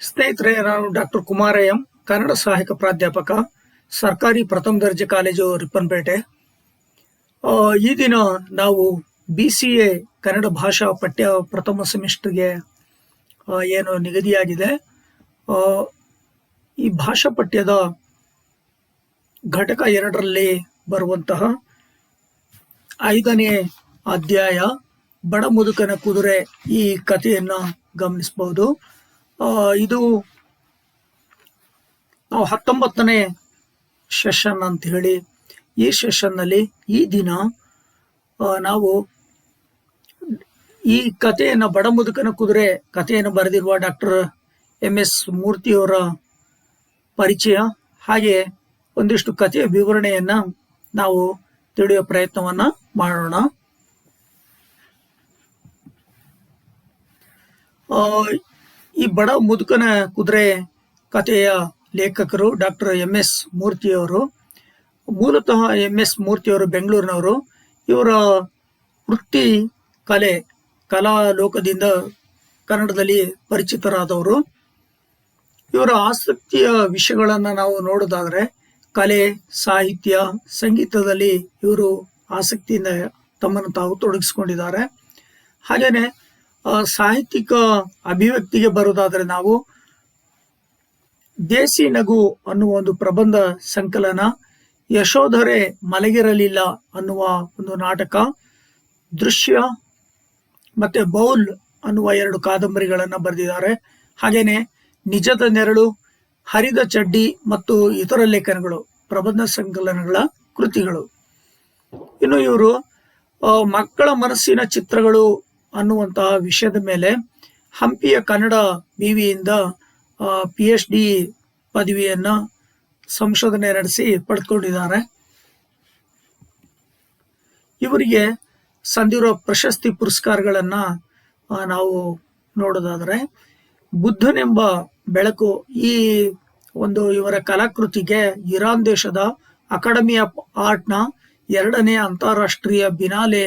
ಸ್ನೇಹಿತರೆ, ನಾನು doctor Kumara M, Kannada ಸಹಾಯಕ ಪ್ರಾಧ್ಯಾಪಕ, ಸರ್ಕಾರಿ ಪ್ರಥಮ ದರ್ಜೆ ಕಾಲೇಜು ರಿಪ್ಪನ್ಪೇಟೆ. ಈ ದಿನ ನಾವು BCA ಕನ್ನಡ ಭಾಷಾ ಪಠ್ಯ ಪ್ರಥಮ ಸೆಮಿಸ್ಟರ್ಗೆ ಏನು ನಿಗದಿಯಾಗಿದೆ, ಈ ಭಾಷಾ ಪಠ್ಯದ ಘಟಕ 2ರಲ್ಲಿ ಬರುವಂತಹ 5ನೇ ಅಧ್ಯಾಯ ಬಡ ಮುದುಕನ ಕುದುರೆ, ಈ ಕಥೆಯನ್ನ ಗಮನಿಸಬಹುದು. ಇದು ನಾವು 19ನೇ ಸೆಷನ್ ಅಂತ ಹೇಳಿ, ಈ ಸೆಷನ್ನಲ್ಲಿ ಈ ದಿನ ನಾವು ಈ ಕಥೆಯನ್ನ, ಬಡ ಮುದುಕನ ಕುದುರೆ ಕಥೆಯನ್ನು ಬರೆದಿರುವ ಡಾಕ್ಟರ್ MS ಮೂರ್ತಿಯವರ ಪರಿಚಯ, ಹಾಗೆ ಒಂದಿಷ್ಟು ಕಥೆಯ ವಿವರಣೆಯನ್ನ ನಾವು ತಿಳಿಯುವ ಪ್ರಯತ್ನವನ್ನ ಮಾಡೋಣ. ಈ ಬಡ ಮುದುಕನ ಕುದುರೆ ಕಥೆಯ ಲೇಖಕರು ಡಾಕ್ಟರ್ MS ಮೂರ್ತಿಯವರು. ಮೂಲತಃ MS ಮೂರ್ತಿಯವರು ಬೆಂಗಳೂರಿನವರು. ಇವರ ವೃತ್ತಿ ಕಲಾ ಲೋಕದಿಂದ ಕನ್ನಡದಲ್ಲಿ ಪರಿಚಿತರಾದವರು. ಇವರ ಆಸಕ್ತಿಯ ವಿಷಯಗಳನ್ನು ನಾವು ನೋಡೋದಾದ್ರೆ, ಕಲೆ, ಸಾಹಿತ್ಯ, ಸಂಗೀತದಲ್ಲಿ ಇವರು ಆಸಕ್ತಿಯಿಂದ ತಮ್ಮನ್ನು ತಾವು ತೊಡಗಿಸಿಕೊಂಡಿದ್ದಾರೆ. ಹಾಗೇನೆ ಸಾಹಿತ್ಯಿಕ ಅಭಿವ್ಯಕ್ತಿಗೆ ಬರೋದಾದ್ರೆ, ನಾವು ದೇಸಿ ನಗು ಅನ್ನುವ ಒಂದು ಪ್ರಬಂಧ ಸಂಕಲನ, ಯಶೋಧರೆ ಮಲಗಿರಲಿಲ್ಲ ಅನ್ನುವ ಒಂದು ನಾಟಕ, ದೃಶ್ಯ ಮತ್ತೆ ಬೌಲ್ ಅನ್ನುವ 2 ಕಾದಂಬರಿಗಳನ್ನ ಬರೆದಿದ್ದಾರೆ. ಹಾಗೇನೆ ನಿಜದ ನೆರಳು, ಹರಿದ ಚಡ್ಡಿ ಮತ್ತು ಇತರ ಲೇಖನಗಳು, ಪ್ರಬಂಧ ಸಂಕಲನಗಳ ಕೃತಿಗಳು. ಇನ್ನು ಇವರು ಮಕ್ಕಳ ಮನಸ್ಸಿನ ಚಿತ್ರಗಳು ಅನ್ನುವಂತಹ ವಿಷಯದ ಮೇಲೆ ಹಂಪಿಯ ಕನ್ನಡ ವಿವಿಯಿಂದ PhD ಪದವಿಯನ್ನ ಸಂಶೋಧನೆ ನಡೆಸಿ ಪಡೆದುಕೊಂಡಿದ್ದಾರೆ. ಇವರಿಗೆ ಸಂದಿರುವ ಪ್ರಶಸ್ತಿ ಪುರಸ್ಕಾರಗಳನ್ನ ನಾವು ನೋಡೋದಾದ್ರೆ, ಬುದ್ಧನೆಂಬ ಬೆಳಕು, ಈ ಒಂದು ಇವರ ಕಲಾಕೃತಿಗೆ ಇರಾನ್ ದೇಶದ ಅಕಾಡೆಮಿ ಆಫ್ ಆರ್ಟ್ನ 2ನೇ ಅಂತಾರಾಷ್ಟ್ರೀಯ ಬಿನಾಲೆ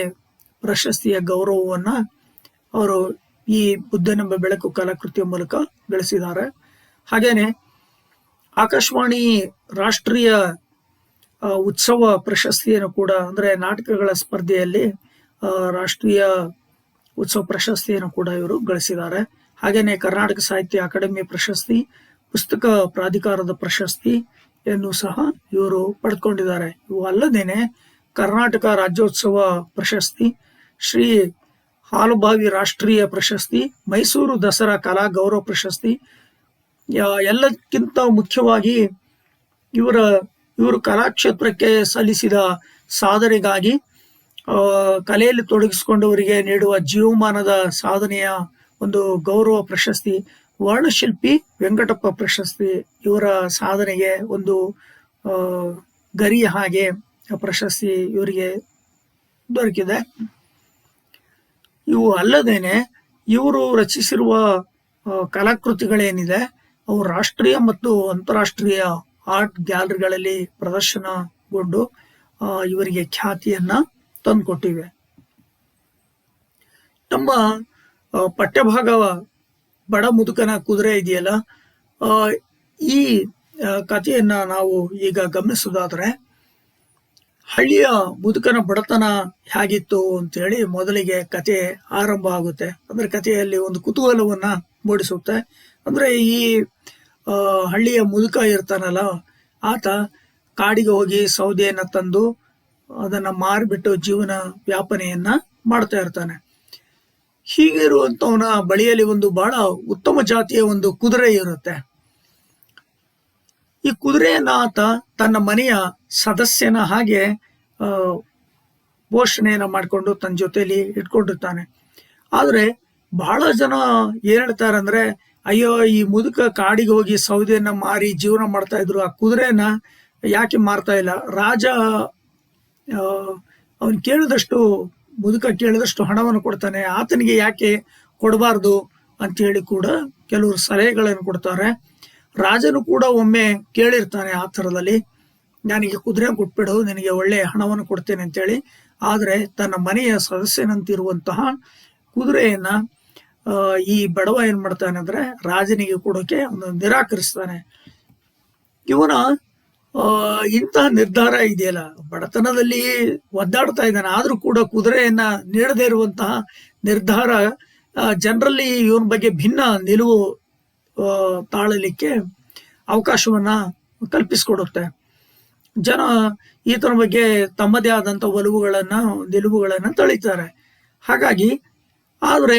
ಪ್ರಶಸ್ತಿಯ ಗೌರವವನ್ನ ಅವರು ಈ ಬುದ್ಧನೆಂಬ ಬೆಳಕು ಕಲಾಕೃತಿಯ ಮೂಲಕ ಗಳಿಸಿದ್ದಾರೆ. ಹಾಗೇನೆ ಆಕಾಶವಾಣಿ ರಾಷ್ಟ್ರೀಯ ಉತ್ಸವ ಪ್ರಶಸ್ತಿಯನ್ನು ಕೂಡ, ಅಂದ್ರೆ ನಾಟಕಗಳ ಸ್ಪರ್ಧೆಯಲ್ಲಿ ರಾಷ್ಟ್ರೀಯ ಉತ್ಸವ ಪ್ರಶಸ್ತಿಯನ್ನು ಕೂಡ ಇವರು ಗಳಿಸಿದ್ದಾರೆ. ಹಾಗೇನೆ ಕರ್ನಾಟಕ ಸಾಹಿತ್ಯ ಅಕಾಡೆಮಿ ಪ್ರಶಸ್ತಿ, ಪುಸ್ತಕ ಪ್ರಾಧಿಕಾರದ ಪ್ರಶಸ್ತಿಯನ್ನು ಸಹ ಇವರು ಪಡೆದುಕೊಂಡಿದ್ದಾರೆ. ಇವು ಅಲ್ಲದೇನೆ ಕರ್ನಾಟಕ ರಾಜ್ಯೋತ್ಸವ ಪ್ರಶಸ್ತಿ, ಶ್ರೀ ಹಾಲುಬಾವಿ ರಾಷ್ಟ್ರೀಯ ಪ್ರಶಸ್ತಿ, ಮೈಸೂರು ದಸರಾ ಕಲಾ ಗೌರವ ಪ್ರಶಸ್ತಿ, ಎಲ್ಲಕ್ಕಿಂತ ಮುಖ್ಯವಾಗಿ ಇವರು ಕಲಾಕ್ಷೇತ್ರಕ್ಕೆ ಸಲ್ಲಿಸಿದ ಸಾಧನೆಗಾಗಿ ಕಲೆಯಲ್ಲಿ ತೊಡಗಿಸಿಕೊಂಡವರಿಗೆ ನೀಡುವ ಜೀವಮಾನದ ಸಾಧನೆಯ ಒಂದು ಗೌರವ ಪ್ರಶಸ್ತಿ, ವರ್ಣಶಿಲ್ಪಿ ವೆಂಕಟಪ್ಪ ಪ್ರಶಸ್ತಿ, ಇವರ ಸಾಧನೆಗೆ ಒಂದು ಗರಿಯ ಹಾಗೆ ಪ್ರಶಸ್ತಿ ಇವರಿಗೆ ದೊರಕಿದೆ. ಇವು ಅಲ್ಲದೇನೆ ಇವರು ರಚಿಸಿರುವ ಕಲಾಕೃತಿಗಳೇನಿದೆ, ಅವು ರಾಷ್ಟ್ರೀಯ ಮತ್ತು ಅಂತಾರಾಷ್ಟ್ರೀಯ ಆರ್ಟ್ ಗ್ಯಾಲರಿಗಳಲ್ಲಿ ಪ್ರದರ್ಶನಗೊಂಡು ಇವರಿಗೆ ಖ್ಯಾತಿಯನ್ನ ತಂದುಕೊಟ್ಟಿವೆ. ನಮ್ಮ ಪಠ್ಯಭಾಗ ಬಡ ಮುದುಕನ ಕುದುರೆ ಇದೆಯಲ್ಲ, ಈ ಕಥೆಯನ್ನ ನಾವು ಈಗ ಗಮನಿಸೋದಾದ್ರೆ, ಹಳ್ಳಿಯ ಮುದುಕನ ಬಡತನ ಹೇಗಿತ್ತು ಅಂತೇಳಿ ಮೊದಲಿಗೆ ಕತೆ ಆರಂಭ ಆಗುತ್ತೆ. ಅಂದ್ರೆ ಕಥೆಯಲ್ಲಿ ಒಂದು ಕುತೂಹಲವನ್ನ ಮೂಡಿಸುತ್ತೆ. ಅಂದ್ರೆ ಈ ಹಳ್ಳಿಯ ಮುದುಕ ಇರ್ತಾನಲ್ಲ, ಆತ ಕಾಡಿಗೆ ಹೋಗಿ ಸೌದೆಯನ್ನ ತಂದು ಅದನ್ನ ಮಾರಿಬಿಟ್ಟು ಜೀವನ ವ್ಯಾಪನೆಯನ್ನ ಮಾಡ್ತಾ ಇರ್ತಾನೆ. ಹೀಗಿರುವಂತವನ ಬಳಿಯಲ್ಲಿ ಒಂದು ಬಹಳ ಉತ್ತಮ ಜಾತಿಯ ಒಂದು ಕುದುರೆ ಇರುತ್ತೆ. ಈ ಕುದುರೆಯನ್ನ ಆತ ತನ್ನ ಮನೆಯ ಸದಸ್ಯನ ಹಾಗೆ ಪೋಷಣೆಯನ್ನ ಮಾಡಿಕೊಂಡು ತನ್ನ ಜೊತೆಯಲ್ಲಿ ಇಟ್ಕೊಂಡಿರ್ತಾನೆ. ಆದ್ರೆ ಬಹಳ ಜನ ಏನ್ ಹೇಳ್ತಾರೆ ಅಂದ್ರೆ, ಅಯ್ಯೋ, ಈ ಮುದುಕ ಕಾಡಿಗೆ ಹೋಗಿ ಸೌದೆಯನ್ನ ಮಾರಿ ಜೀವನ ಮಾಡ್ತಾ ಇದ್ರು, ಆ ಕುದುರೆನ ಯಾಕೆ ಮಾರ್ತಾ ಇಲ್ಲ? ರಾಜ ಅವನ್ ಕೇಳಿದಷ್ಟು, ಮುದುಕ ಕೇಳಿದಷ್ಟು ಹಣವನ್ನು ಕೊಡ್ತಾನೆ, ಆತನಿಗೆ ಯಾಕೆ ಕೊಡಬಾರ್ದು ಅಂತ ಹೇಳಿ ಕೂಡ ಕೆಲವರು ಸಲಹೆಗಳನ್ನು ಕೊಡ್ತಾರೆ. ರಾಜನು ಕೂಡ ಒಮ್ಮೆ ಕೇಳಿರ್ತಾನೆ ಆ ಥರದಲ್ಲಿ, ನನಗೆ ಕುದುರೆ ಕೊಟ್ಬಿಡು, ನಿನಗೆ ಒಳ್ಳೆಯ ಹಣವನ್ನು ಕೊಡ್ತೇನೆ ಅಂತೇಳಿ. ಆದರೆ ತನ್ನ ಮನೆಯ ಸದಸ್ಯನಂತಿರುವಂತಹ ಕುದುರೆಯನ್ನ ಈ ಬಡವ ಏನ್ ಮಾಡ್ತಾನೆ ಅಂದ್ರೆ ರಾಜನಿಗೆ ಕೊಡೋಕೆ ಅವನು ನಿರಾಕರಿಸ್ತಾನೆ. ಇವನ ಇಂತಹ ನಿರ್ಧಾರ ಇದೆಯಲ್ಲ, ಬಡತನದಲ್ಲಿ ಒದ್ದಾಡ್ತಾ ಇದ್ದಾನೆ ಆದ್ರೂ ಕೂಡ ಕುದುರೆಯನ್ನ ನೀಡದೇ ಇರುವಂತಹ ನಿರ್ಧಾರ ಜನರಲ್ಲಿ ಇವನ ಬಗ್ಗೆ ಭಿನ್ನ ನಿಲುವು ತಾಳಲಿಕ್ಕೆ ಅವಕಾಶವನ್ನ ಕಲ್ಪಿಸಿಕೊಡುತ್ತೆ. ಜನ ಈತನ ಬಗ್ಗೆ ತಮ್ಮದೇ ಆದಂತ ನಿಲುವುಗಳನ್ನ ತಳಿತಾರೆ. ಹಾಗಾಗಿ ಆದ್ರೆ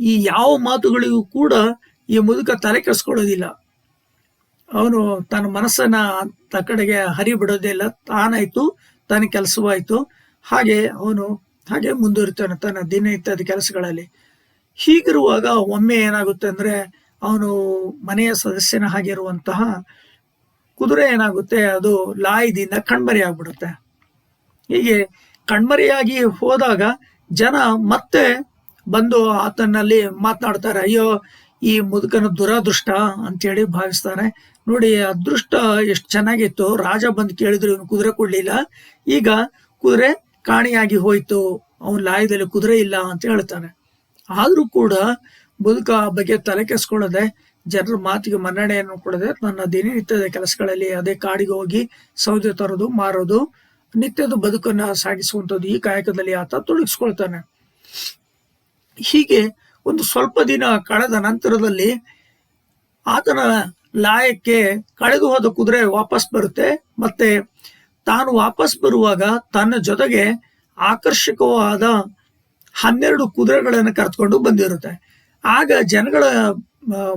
ಈ ಯಾವ ಮಾತುಗಳಿಗೂ ಕೂಡ ಈ ಮುದುಕ ತಲೆ ಕೆಡಿಸ್ಕೊಳ್ಳೋದಿಲ್ಲ. ಅವನು ತನ್ನ ಮನಸ್ಸನ್ನ ಕಡೆಗೆ ಹರಿಬಿಡೋದಿಲ್ಲ. ತಾನಾಯ್ತು, ತನ್ನ ಕೆಲಸವಾಯ್ತು, ಅವನು ಹಾಗೆ ಮುಂದುವರಿತಾನೆ ತನ್ನ ದಿನನಿತ್ಯದ ಕೆಲಸಗಳಲ್ಲಿ. ಹೀಗಿರುವಾಗ ಒಮ್ಮೆ ಏನಾಗುತ್ತೆ ಅಂದ್ರೆ ಅವನು ಮನೆಯ ಸದಸ್ಯನ ಹಾಗಿರುವಂತಹ ಕುದುರೆ ಏನಾಗುತ್ತೆ, ಅದು ಲಾಯದಿಂದ ಕಣ್ಮರಿ ಆಗ್ಬಿಡುತ್ತೆ. ಹೀಗೆ ಕಣ್ಮರಿಯಾಗಿ ಹೋದಾಗ ಜನ ಮತ್ತೆ ಬಂದು ಆತನಲ್ಲಿ ಮಾತನಾಡ್ತಾರೆ, ಅಯ್ಯೋ ಈ ಮುದುಕನ ದುರಾದೃಷ್ಟ ಅಂತೇಳಿ ಭಾವಿಸ್ತಾರೆ. ನೋಡಿ, ಅದೃಷ್ಟ ಎಷ್ಟು ಚೆನ್ನಾಗಿತ್ತು, ರಾಜ ಬಂದು ಕೇಳಿದ್ರು ಇವನು ಕುದುರೆ ಕೊಡ್ಲಿಲ್ಲ, ಈಗ ಕುದುರೆ ಕಾಣಿಯಾಗಿ ಹೋಯ್ತು, ಅವನ್ ಲಾಯದಲ್ಲಿ ಕುದುರೆ ಇಲ್ಲ ಅಂತ ಹೇಳ್ತಾನೆ. ಆದ್ರೂ ಕೂಡ ಮುದುಕ ಬಗ್ಗೆ ತಲೆ ಕೆಸ್ಕೊಳ್ಳದೆ, ಜನರ ಮಾತಿಗೆ ಮನ್ನಣೆಯನ್ನು ಕೊಡದೆ ನನ್ನ ದಿನನಿತ್ಯದ ಕೆಲಸಗಳಲ್ಲಿ ಅದೇ ಕಾಡಿಗೆ ಹೋಗಿ ಸೌದೆ ತರೋದು, ಮಾರೋದು, ನಿತ್ಯದ ಬದುಕನ್ನ ಸಾಗಿಸುವಂಥದ್ದು ಈ ಕಾಯಕದಲ್ಲಿ ಆತ ತೊಡಗಿಸ್ಕೊಳ್ತಾನೆ. ಹೀಗೆ ಒಂದು ಸ್ವಲ್ಪ ದಿನ ಕಳೆದ ನಂತರದಲ್ಲಿ ಆತನ ಲಾಯಕ್ಕೆ ಕಳೆದು ಹೋದ ಕುದುರೆ ವಾಪಸ್ ಬರುತ್ತೆ. ಮತ್ತೆ ತಾನು ವಾಪಸ್ ಬರುವಾಗ ತನ್ನ ಜೊತೆಗೆ ಆಕರ್ಷಕವಾದ 12 ಕುದುರೆಗಳನ್ನು ಕರೆದುಕೊಂಡು ಬಂದಿರುತ್ತೆ. ಆಗ ಜನಗಳ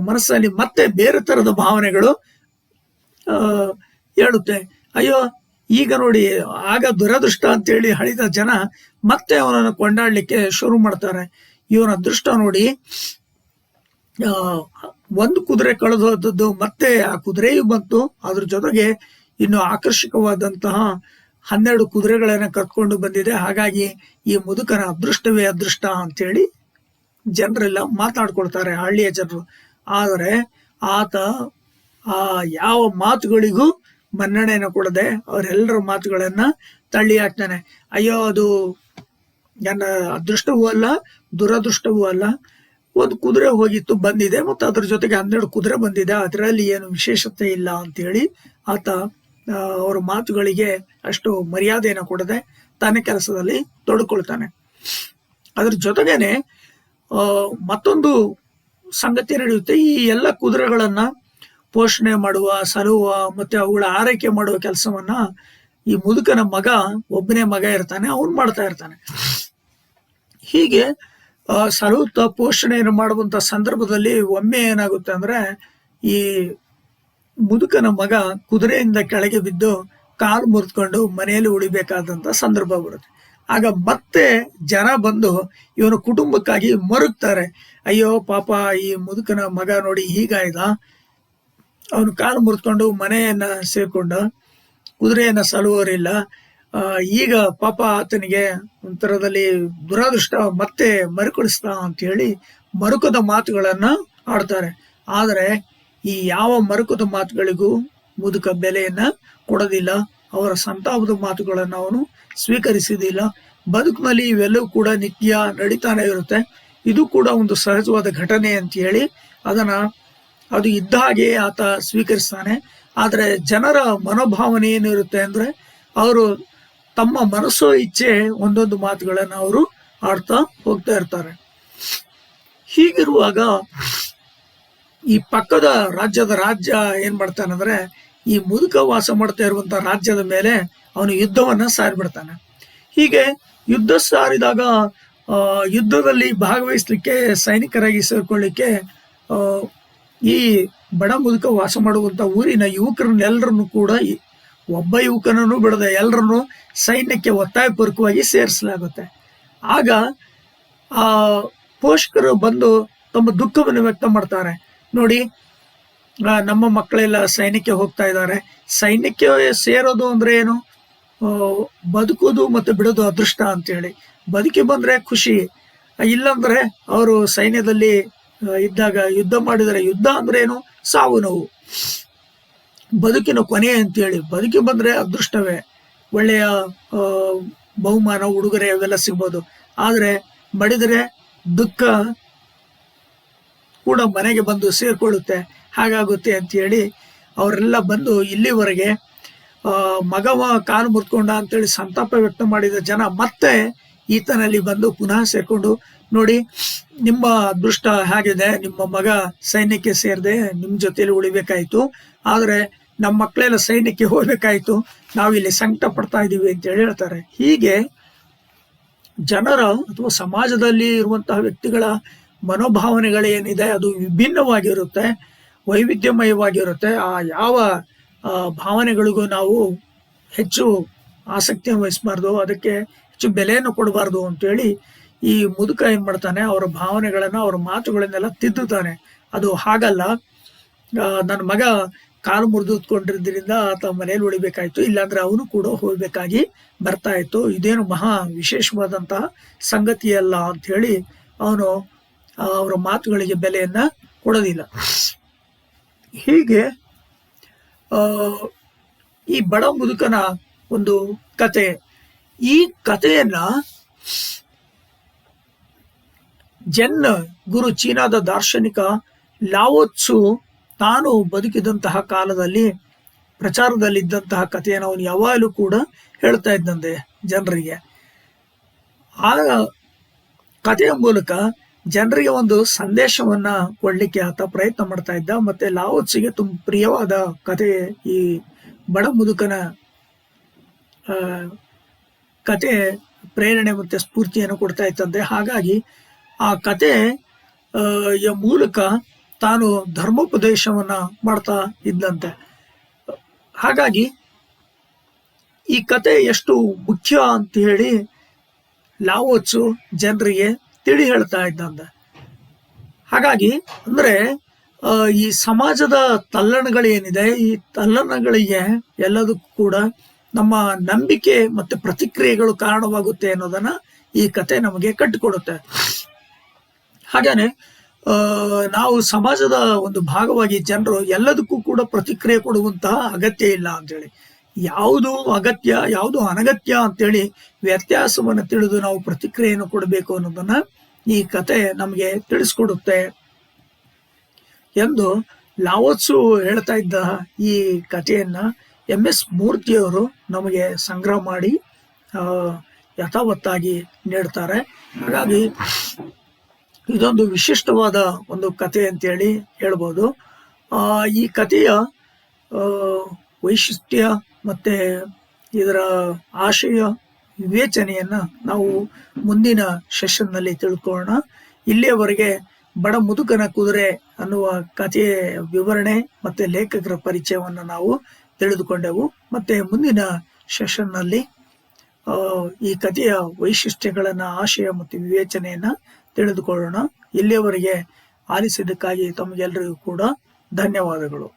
ಮನಸ್ಸಲ್ಲಿ ಮತ್ತೆ ಬೇರೆ ತರದ ಭಾವನೆಗಳು ಹೇಳುತ್ತೆ. ಅಯ್ಯೋ, ಈಗ ನೋಡಿ, ಆಗ ದುರದೃಷ್ಟ ಅಂತೇಳಿ ಹಳಿದ ಜನ ಮತ್ತೆ ಅವನನ್ನು ಕೊಂಡಾಡ್ಲಿಕ್ಕೆ ಶುರು ಮಾಡ್ತಾರೆ. ಇವನ ಅದೃಷ್ಟ ನೋಡಿ, ಒಂದು ಕುದುರೆ ಕಳೆದು ಹೋದದ್ದು ಮತ್ತೆ ಆ ಕುದುರೆಯೂ ಬಂತು, ಅದ್ರ ಜೊತೆಗೆ ಇನ್ನು ಆಕರ್ಷಕವಾದಂತಹ 12 ಕುದುರೆಗಳನ್ನ ಕರ್ಕೊಂಡು ಬಂದಿದೆ. ಹಾಗಾಗಿ ಈ ಮುದುಕನ ಅದೃಷ್ಟವೇ ಅದೃಷ್ಟ ಅಂತೇಳಿ ಜನರೆಲ್ಲ ಮಾತಾಡ್ಕೊಳ್ತಾರೆ, ಹಳ್ಳಿಯ ಜನರು. ಆದರೆ ಆತ ಯಾವ ಮಾತುಗಳಿಗೂ ಮನ್ನಣೆಯನ್ನು ಕೊಡದೆ ಅವರೆಲ್ಲರ ಮಾತುಗಳನ್ನ ತಳ್ಳಿ ಹಾಕ್ತಾನೆ. ಅಯ್ಯೋ, ಅದು ನನ್ನ ಅದೃಷ್ಟವೂ ಅಲ್ಲ, ದುರದೃಷ್ಟವೂ ಅಲ್ಲ, ಒಂದು ಕುದುರೆ ಹೋಗಿತ್ತು, ಬಂದಿದೆ, ಮತ್ತು ಅದ್ರ ಜೊತೆಗೆ 12 ಕುದುರೆ ಬಂದಿದೆ, ಅದರಲ್ಲಿ ಏನು ವಿಶೇಷತೆ ಇಲ್ಲ ಅಂತೇಳಿ ಆತ ಅವರ ಮಾತುಗಳಿಗೆ ಅಷ್ಟು ಮರ್ಯಾದೆಯನ್ನು ಕೊಡದೆ ತನ್ನ ಕೆಲಸದಲ್ಲಿ ತೊಡಕೊಳ್ತಾನೆ. ಅದ್ರ ಜೊತೆಗೇನೆ ಮತ್ತೊಂದು ಸಂಗತಿ ನಡೆಯುತ್ತೆ. ಈ ಎಲ್ಲ ಕುದುರೆಗಳನ್ನ ಪೋಷಣೆ ಮಾಡುವ, ಸಲುವ, ಮತ್ತೆ ಅವುಗಳ ಆರೈಕೆ ಮಾಡುವ ಕೆಲಸವನ್ನ ಈ ಮುದುಕನ ಮಗ, ಒಬ್ಬನೇ ಮಗ ಇರ್ತಾನೆ, ಅವನು ಮಾಡ್ತಾ ಇರ್ತಾನೆ. ಹೀಗೆ ಸಲುತ್ತ ಪೋಷಣೆಯನ್ನು ಮಾಡುವಂತ ಸಂದರ್ಭದಲ್ಲಿ ಒಮ್ಮೆ ಏನಾಗುತ್ತೆ ಅಂದ್ರೆ ಈ ಮುದುಕನ ಮಗ ಕುದುರೆಯಿಂದ ಕೆಳಗೆ ಬಿದ್ದು ಕಾಲು ಮುರಿದುಕೊಂಡು ಮನೆಯಲ್ಲಿ ಉಳಿಬೇಕಾದಂತ ಸಂದರ್ಭ ಬರುತ್ತೆ. ಆಗ ಮತ್ತೆ ಜನ ಬಂದು ಇವನ ಕುಟುಂಬಕ್ಕಾಗಿ ಮರುಗ್ತಾರೆ. ಅಯ್ಯೋ ಪಾಪ, ಈ ಮುದುಕನ ಮಗ ನೋಡಿ ಹೀಗಾಯ್ದ, ಅವನು ಕಾಲು ಮುರಿದುಕೊಂಡು ಮನೆಯನ್ನ ಸೇರ್ಕೊಂಡ, ಕುದುರೆಯನ್ನ ಸಲುವರಿಲ್ಲ, ಈಗ ಪಾಪ ಆತನಿಗೆ ಒಂಥರದಲ್ಲಿ ದುರಾದೃಷ್ಟ ಮತ್ತೆ ಮರುಕಳಿಸ್ತಾ ಅಂತ ಹೇಳಿ ಮರುಕದ ಮಾತುಗಳನ್ನ ಆಡ್ತಾರೆ. ಆದರೆ ಈ ಯಾವ ಮರುಕದ ಮಾತುಗಳಿಗೂ ಮುದುಕ ಬೆಲೆಯನ್ನ ಕೊಡೋದಿಲ್ಲ. ಅವರ ಸಂತಾಪದ ಮಾತುಗಳನ್ನು ಅವನು ಸ್ವೀಕರಿಸುವುದಿಲ್ಲ. ಬದುಕಿನಲ್ಲಿ ಇವೆಲ್ಲವೂ ಕೂಡ ನಿತ್ಯ ನಡೀತಾನೆ ಇರುತ್ತೆ. ಇದು ಕೂಡ ಒಂದು ಸಹಜವಾದ ಘಟನೆ ಅಂತ ಹೇಳಿ ಅದು ಇದ್ದ ಹಾಗೆ ಆತ ಸ್ವೀಕರಿಸ್ತಾನೆ. ಆದರೆ ಜನರ ಮನೋಭಾವನೆ ಏನಿರುತ್ತೆ ಅಂದ್ರೆ ಅವರು ತಮ್ಮ ಮನಸ್ಸೋ ಇಚ್ಛೆ ಒಂದೊಂದು ಮಾತುಗಳನ್ನು ಅವರು ಆಡ್ತಾ ಹೋಗ್ತಾ ಇರ್ತಾರೆ. ಹೀಗಿರುವಾಗ ಈ ಪಕ್ಕದ ರಾಜ್ಯ ಏನ್ ಮಾಡ್ತಾನಂದ್ರೆ ಈ ಮುದುಕ ವಾಸ ಮಾಡ್ತಾ ಇರುವಂತ ರಾಜ್ಯದ ಮೇಲೆ ಅವನು ಯುದ್ಧವನ್ನ ಸಾರಿಬಿಡ್ತಾನೆ. ಹೀಗೆ ಯುದ್ಧ ಸಾರಿದಾಗ ಯುದ್ಧದಲ್ಲಿ ಭಾಗವಹಿಸ್ಲಿಕ್ಕೆ, ಸೈನಿಕರಾಗಿ ಸೇರ್ಕೊಳ್ಳಿಕ್ಕೆ ಈ ಬಡ ಮುದುಕ ವಾಸ ಮಾಡುವಂತ ಊರಿನ ಯುವಕರನ್ನೆಲ್ಲರನ್ನು ಕೂಡ ಒಬ್ಬ ಯುವಕನನ್ನು ಬಿಡದೆ ಎಲ್ಲರನ್ನು ಸೈನ್ಯಕ್ಕೆ ಒತ್ತಾಯಪೂರ್ವಕವಾಗಿ ಸೇರಿಸಲಾಗುತ್ತೆ. ಆಗ ಆ ಪೋಷಕರು ಬಂದು ತಮ್ಮ ದುಃಖವನ್ನು ವ್ಯಕ್ತ ಮಾಡ್ತಾರೆ. ನೋಡಿ, ನಮ್ಮ ಮಕ್ಕಳೆಲ್ಲ ಸೈನ್ಯಕ್ಕೆ ಹೋಗ್ತಾ ಇದ್ದಾರೆ. ಸೈನ್ಯಕ್ಕೆ ಸೇರೋದು ಅಂದ್ರೆ ಏನು, ಬದುಕೋದು ಮತ್ತೆ ಬಿಡೋದು ಅದೃಷ್ಟ ಅಂತೇಳಿ. ಬದುಕಿ ಬಂದ್ರೆ ಖುಷಿ, ಇಲ್ಲಂದ್ರೆ ಅವರು ಸೈನ್ಯದಲ್ಲಿ ಇದ್ದಾಗ ಯುದ್ಧ ಮಾಡಿದರೆ, ಯುದ್ಧ ಅಂದ್ರೆ ಏನು, ಸಾವು ನೋವು, ಬದುಕಿನ ಕೊನೆ ಅಂತೇಳಿ. ಬದುಕಿ ಬಂದ್ರೆ ಅದೃಷ್ಟವೇ, ಒಳ್ಳೆಯ ಬಹುಮಾನ, ಉಡುಗೊರೆ ಅವೆಲ್ಲ ಸಿಗ್ಬೋದು. ಆದ್ರೆ ಮಡಿದರೆ ದುಃಖ ಕೂಡ ಮನೆಗೆ ಬಂದು ಸೇರ್ಕೊಳ್ಳುತ್ತೆ, ಹಾಗಾಗುತ್ತೆ ಅಂತೇಳಿ ಅವರೆಲ್ಲ ಬಂದು ಇಲ್ಲಿವರೆಗೆ ಮಗವ ಕಾಲು ಮುರ್ಕೊಂಡ ಅಂತೇಳಿ ಸಂತಾಪ ವ್ಯಕ್ತ ಮಾಡಿದ ಜನ ಮತ್ತೆ ಈತನಲ್ಲಿ ಬಂದು ಪುನಃ ಸೇರ್ಕೊಂಡು, ನೋಡಿ ನಿಮ್ಮ ಅದೃಷ್ಟ ಹೇಗಿದೆ, ನಿಮ್ಮ ಮಗ ಸೈನ್ಯಕ್ಕೆ ಸೇರದೆ ನಿಮ್ಮ ಜೊತೆಲಿ ಉಳಿಬೇಕಾಯ್ತು, ಆದರೆ ನಮ್ಮ ಮಕ್ಕಳೆಲ್ಲ ಸೈನ್ಯಕ್ಕೆ ಹೋಗ್ಬೇಕಾಯ್ತು, ನಾವಿಲ್ಲಿ ಸಂಕಟ ಪಡ್ತಾ ಇದ್ದೀವಿ ಅಂತೇಳಿ ಹೇಳ್ತಾರೆ. ಹೀಗೆ ಜನರ ಅಥವಾ ಸಮಾಜದಲ್ಲಿ ಇರುವಂತಹ ವ್ಯಕ್ತಿಗಳ ಮನೋಭಾವನೆಗಳೇನಿದೆ ಅದು ವಿಭಿನ್ನವಾಗಿರುತ್ತೆ, ವೈವಿಧ್ಯಮಯವಾಗಿರುತ್ತೆ. ಆ ಯಾವ ಭಾವನೆಗಳಿಗೂ ನಾವು ಹೆಚ್ಚು ಆಸಕ್ತಿಯನ್ನು ವಹಿಸಬಾರ್ದು, ಅದಕ್ಕೆ ಹೆಚ್ಚು ಬೆಲೆಯನ್ನು ಕೊಡಬಾರ್ದು ಅಂತೇಳಿ ಈ ಮುದುಕ ಏನ್ ಮಾಡ್ತಾನೆ, ಅವರ ಭಾವನೆಗಳನ್ನ ಅವರ ಮಾತುಗಳನ್ನೆಲ್ಲ ತಿದ್ದುತ್ತಾನೆ. ಅದು ಹಾಗಲ್ಲ, ನನ್ನ ಮಗ ಕಾಲು ಮುರಿದುಕೊಂಡಿದ್ದರಿಂದ ಆತ ಮನೇಲಿ ಉಳಿಬೇಕಾಯ್ತು, ಇಲ್ಲಾಂದ್ರೆ ಅವನು ಕೂಡ ಹೋಗ್ಬೇಕಾಗಿ ಬರ್ತಾ ಇತ್ತು, ಇದೇನು ಮಹಾ ವಿಶೇಷವಾದಂತಹ ಸಂಗತಿಯಲ್ಲ ಅಂತ ಹೇಳಿ ಅವನು ಅವರ ಮಾತುಗಳಿಗೆ ಬೆಲೆಯನ್ನ ಕೊಡೋದಿಲ್ಲ. ಹೀಗೆ ಈ ಬಡ ಮುದುಕನ ಒಂದು ಕತೆ, ಈ ಕಥೆಯನ್ನ ಜೆನ್ ಗುರು ಚೀನಾದ ದಾರ್ಶನಿಕ ಲಾವೋ ತ್ಸು ತಾನು ಬದುಕಿದಂತಹ ಕಾಲದಲ್ಲಿ ಪ್ರಚಾರದಲ್ಲಿದ್ದಂತಹ ಕಥೆಯನ್ನು ಅವನು ಯಾವಾಗಲೂ ಕೂಡ ಹೇಳ್ತಾ ಇದ್ದಂತೆ ಜನರಿಗೆ. ಆ ಕಥೆಯ ಮೂಲಕ ಜನರಿಗೆ ಒಂದು ಸಂದೇಶವನ್ನ ಕೊಡ್ಲಿಕ್ಕೆ ಆತ ಪ್ರಯತ್ನ ಮಾಡ್ತಾ ಇದ್ದ. ಮತ್ತೆ ಲಾವೋ ತ್ಸುಗೆ ತುಂಬ ಪ್ರಿಯವಾದ ಕಥೆ ಈ ಬಡ ಮುದುಕನ ಕತೆ ಪ್ರೇರಣೆ ಮತ್ತೆ ಸ್ಫೂರ್ತಿಯನ್ನು ಕೊಡ್ತಾ ಇತ್ತಂತೆ. ಹಾಗಾಗಿ ಆ ಕಥೆಯ ಮೂಲಕ ತಾನು ಧರ್ಮೋಪದೇಶವನ್ನ ಮಾಡ್ತಾ ಇದ್ದಂತೆ. ಹಾಗಾಗಿ ಈ ಕತೆ ಎಷ್ಟು ಮುಖ್ಯ ಅಂತ ಹೇಳಿ ಲಾವೋ ತ್ಸು ಜನರಿಗೆ ತಿಳಿ ಹೇಳ್ತಾ ಇದ್ದಂತೆ. ಹಾಗಾಗಿ ಅಂದ್ರೆ ಈ ಸಮಾಜದ ತಲ್ಲಣಗಳೇನಿದೆ, ಈ ತಲ್ಲಣಗಳಿಗೆ ಎಲ್ಲದಕ್ಕೂ ಕೂಡ ನಮ್ಮ ನಂಬಿಕೆ ಮತ್ತೆ ಪ್ರತಿಕ್ರಿಯೆಗಳು ಕಾರಣವಾಗುತ್ತೆ ಅನ್ನೋದನ್ನ ಈ ಕತೆ ನಮಗೆ ಕಟ್ಟಿಕೊಡುತ್ತೆ. ಹಾಗೇನೆ ನಾವು ಸಮಾಜದ ಒಂದು ಭಾಗವಾಗಿ ಜನರು ಎಲ್ಲದಕ್ಕೂ ಕೂಡ ಪ್ರತಿಕ್ರಿಯೆ ಕೊಡುವಂತಹ ಅಗತ್ಯ ಇಲ್ಲ ಅಂತೇಳಿ, ಯಾವುದು ಅಗತ್ಯ ಯಾವುದು ಅನಗತ್ಯ ಅಂತೇಳಿ ವ್ಯತ್ಯಾಸವನ್ನು ತಿಳಿದು ನಾವು ಪ್ರತಿಕ್ರಿಯೆಯನ್ನು ಕೊಡಬೇಕು ಅನ್ನೋದನ್ನ ಈ ಕತೆ ನಮಗೆ ತಿಳಿಸ್ಕೊಡುತ್ತೆ ಎಂದು ಲಾವೋ ತ್ಸು ಹೇಳ್ತಾ ಇದ್ದ ಈ ಕಥೆಯನ್ನ MS ಮೂರ್ತಿಯವರು ನಮಗೆ ಸಂಗ್ರಹ ಮಾಡಿ ಯಥಾವತ್ತಾಗಿ ನೀಡ್ತಾರೆ. ಹಾಗಾಗಿ ಇದೊಂದು ವಿಶಿಷ್ಟವಾದ ಒಂದು ಕಥೆ ಅಂತೇಳಿ ಹೇಳ್ಬೋದು. ಈ ಕಥೆಯ ವೈಶಿಷ್ಟ್ಯ ಮತ್ತೆ ಇದರ ಆಶಯ ವಿವೇಚನೆಯನ್ನ ನಾವು ಮುಂದಿನ ಸೆಷನ್ನಲ್ಲಿ ತಿಳ್ಕೊಳ್ಳೋಣ. ಇಲ್ಲಿಯವರೆಗೆ ಬಡ ಮುದುಕನ ಕುದುರೆ ಅನ್ನುವ ಕಥೆಯ ವಿವರಣೆ ಮತ್ತೆ ಲೇಖಕರ ಪರಿಚಯವನ್ನು ನಾವು ತಿಳಿದುಕೊಂಡೆವು. ಮತ್ತೆ ಮುಂದಿನ ಸೆಷನ್ನಲ್ಲಿ ಈ ಕಥೆಯ ವೈಶಿಷ್ಟ್ಯಗಳನ್ನ, ಆಶಯ ಮತ್ತು ವಿವೇಚನೆಯನ್ನ ತಿಳಿದುಕೊಳ್ಳೋಣ. ಇಲ್ಲಿಯವರೆಗೆ ಆಲಿಸಿದ್ದಕ್ಕಾಗಿ ತಮಗೆಲ್ಲರಿಗೂ ಕೂಡ ಧನ್ಯವಾದಗಳು.